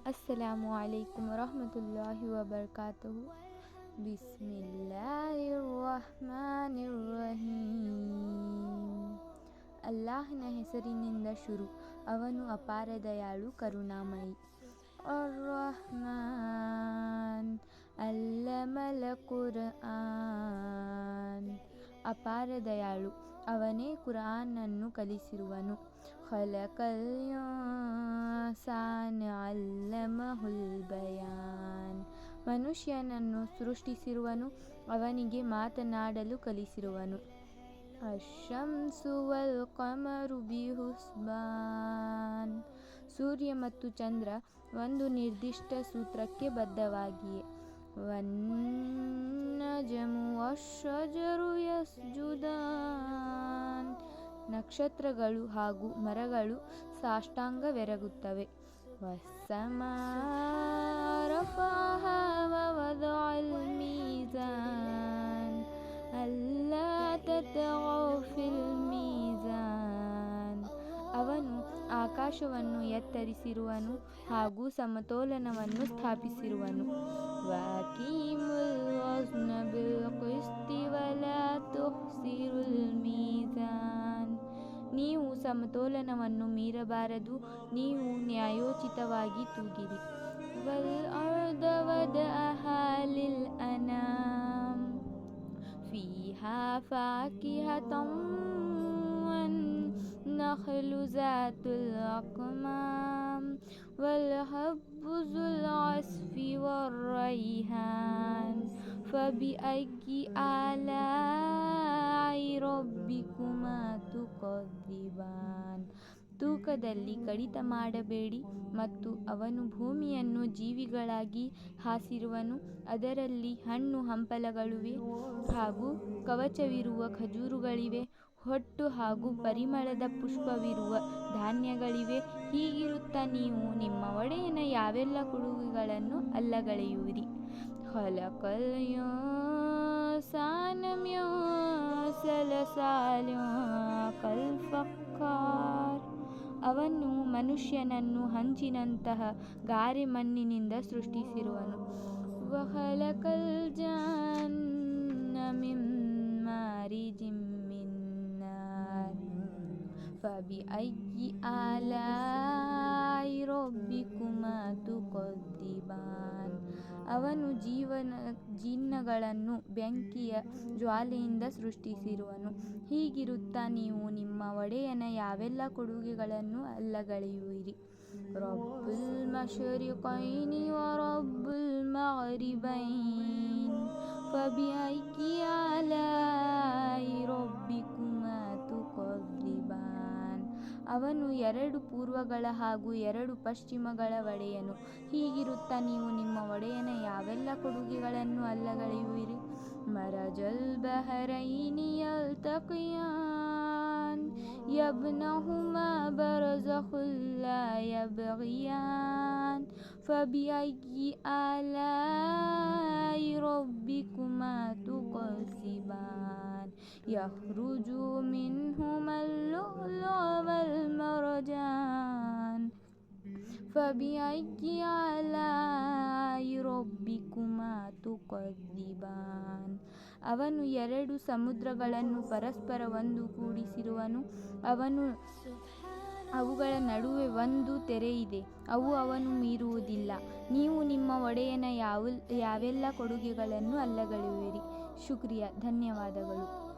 अस्सलामु अलैकुम वरहमतुल्लाहि वबरकातुहु। ಬಿಸ್ಮಿಲ್ಲಾಹಿರ್ರಹ್ಮಾನಿರ್ರಹೀಮ್. ಅಲ್ಲಾಹನ ಹೆಸರಿನಿಂದ ಶುರು, ಅವನು ಅಪಾರ ದಯಾಳು ಕರುಣಾಮಯಿ. ಅರ್-ರಹ್ಮಾನ್ ಅಲ್ಲಮಲ್ ಕುರ್ಆನ್. ಅಪಾರ ದಯಾಳು, ಅವನೇ ಕುರ್ಆನನ್ನು ಕಲಿಸಿರುವನು. ಖಲಕಲ್ ಇನ್ಸಾನ ಅಲ್ಲಮಹುಲ್ ಬಯಾನ್. ಮನುಷ್ಯನನ್ನು ಸೃಷ್ಟಿಸಿರುವನು, ಅವನಿಗೆ ಮಾತನಾಡಲು ಕಲಿಸಿರುವನು. ಅಶ್ಶಂಸು ವಲ್ ಕಮರು ಬಿಹುಸ್ಬಾನ್. ಸೂರ್ಯ ಮತ್ತು ಚಂದ್ರ ಒಂದು ನಿರ್ದಿಷ್ಟ ಸೂತ್ರಕ್ಕೆ ಬದ್ಧವಾಗಿಯೇ. ವನ್ನಜಮು ವಶ್ಶಜರು ಯಸ್ಜುದಾನ್. ನಕ್ಷತ್ರಗಳು ಹಾಗೂ ಮರಗಳು ಸಾಷ್ಟಾಂಗವೆರಗುತ್ತವೆ. ವಸ್ಸಮಾ ರಫಅಹಾ ವವದಅಲ್ ಮೀಜಾನ್ ಅಲ್ಲಾ ತತ್ಗೌ ಫಿಲ್ ಮೀಜಾನ್. ಅವನು ಆಕಾಶವನ್ನು ಎತ್ತರಿಸಿರುವನು ಹಾಗೂ ಸಮತೋಲನವನ್ನು ಸ್ಥಾಪಿಸಿರುವನು. ವಅಕೀಮುಲ್ ವಜ್ನ ಬಿಲ್ ಕಿಸ್ತಿ ವಲಾ ತುಖ್ಸಿರುಲ್ ಮೀಜಾನ್. ನೀವು ಸಮತೋಲನವನ್ನು ಮೀರಬಾರದು, ನೀವು ನ್ಯಾಯೋಚಿತವಾಗಿ ತೂಗಿರಿ. ವಲ್ ಅರ್ದ ವದಅಹಾ ಲಿಲ್ ಅನಾಮ್ ಫೀಹಾ ಫಾಕಿಹತುಂ ವನ್ ನಖ್ಲು ಝಾತುಲ್ ಅಕ್ಮಾಮ್ ವಲ್ ಹಬ್ಬು ಝುಲ್ ಅಸ್ಫಿ ವರ್ ರೈಹಾನ್ ಫಬಿಅಯ್ಯಿ ಆಲಾಇ ರಬ್ಬಿಕುಮಾ ತುಕದ್ದಿಬಾನ್. ತೂಕದಲ್ಲಿ ಕಡಿತ ಮಾಡಬೇಡಿ. ಮತ್ತು ಅವನು ಭೂಮಿಯನ್ನು ಜೀವಿಗಳಾಗಿ ಹಾಸಿರುವನು, ಅದರಲ್ಲಿ ಹಣ್ಣು ಹಂಪಲುಗಳಿವೆ ಹಾಗೂ ಕವಚವಿರುವ ಖಜೂರುಗಳಿವೆ, ಹೊಟ್ಟು ಹಾಗೂ ಪರಿಮಳದ ಪುಷ್ಪವಿರುವ ಧಾನ್ಯಗಳಿವೆ. ಹೀಗಿರುತ್ತಾ ನೀವು ನಿಮ್ಮ ಒಡೆಯನ ಯಾವೆಲ್ಲ ಕೊಡುಗೆಗಳನ್ನು ಅಲ್ಲಗಳೆಯುವಿರಿ. ಖಲಕಲ್ ಇನ್ಸಾನ ಮಿನ್ ಸಲ್ಸಾಲಿನ್ ಕಲ್ ಫಖ್ಖಾರ್. ಅವನು ಮನುಷ್ಯನನ್ನು ಹಂಚಿನಂತಹ ಗಾರೆ ಮಣ್ಣಿನಿಂದ ಸೃಷ್ಟಿಸಿರುವನು. ವಖಲಕಲ್ ಜಾನ್ನ ಮಿನ್ ಮಾರಿಜಿನ್ ಮಿನ್ ನಾರ್ ಫಬಿಅಯ್ಯಿ ಆಲಾಇ ರಬ್ಬಿಕುಮಾ ತುಕದ್ದಿಬಾನ್. ಅವನು ಜಿನ್ನಗಳನ್ನು ಬೆಂಕಿಯ ಜ್ವಾಲೆಯಿಂದ ಸೃಷ್ಟಿಸಿರುವನು. ಹೀಗಿರುತ್ತಾ ನೀವು ನಿಮ್ಮ ಒಡೆಯನ ಯಾವೆಲ್ಲ ಕೊಡುಗೆಗಳನ್ನು ಅಲ್ಲಗಳೆಯುವಿರಿ. ರಬ್ಬುಲ್ ಮಶ್ರಿಕೈನಿ ವ ರಬ್ಬುಲ್ ಮಗ್ರಿಬೈನ್ ಫಬಿಅಯ್ಯಿ ಆಲಾಇ ರಬ್ಬಿಕುಮಾ ತುಕದ್ದಿಬಾನ್. ಅವನು ಎರಡು ಪೂರ್ವಗಳ ಹಾಗೂ ಎರಡು ಪಶ್ಚಿಮಗಳ ಒಡೆಯನು. ಹೀಗಿರುತ್ತಾ ನೀವು ನಿಮ್ಮ ಒಡೆಯನ ಯಾವೆಲ್ಲ ಕೊಡುಗೆಗಳನ್ನು ಅಲ್ಲಗಳೆಯುವಿರಿ. ಮರಜಲ್ ಬಹರೈನಿ ಯಲ್ತಕಿಯಾನ್ ಯಬ್ನಹುಮಾ ಬರಜಖುಲ್ ಲಾ ಯಬ್ಗಿಯಾನ್ ಫಬಿಅಯ್ಯಿ ಆಲಾಇ ರಬ್ಬಿಕುಮಾ ತುಕದ್ದಿಬಾನ್. ಯಖ್ರುಜು ಮಿನ್ಹುಮಲ್ ಲುಅ್ಲುಅ ವಲ್ ಮರ್ಜಾನ್ ಫಬಿಅಯ್ಯಿ ಆಲಾಇ ರಬ್ಬಿಕುಮಾ ತುಕದ್ದಿಬಾನ್. ಅವನು ಎರಡು ಸಮುದ್ರಗಳನ್ನು ಪರಸ್ಪರ ಒಂದುಗೂಡಿಸಿರುವನು. ಅವುಗಳ ನಡುವೆ ಒಂದು ತೆರೆಯಿದೆ, ಅವು ಅವನು ಮೀರುವುದಿಲ್ಲ. ನೀವು ನಿಮ್ಮ ಒಡೆಯನ ಯಾವೆಲ್ಲ ಕೊಡುಗೆಗಳನ್ನು ಅಲ್ಲಗಳೆಯುವಿರಿ. ಶುಕ್ರಿಯಾ, ಧನ್ಯವಾದಗಳು.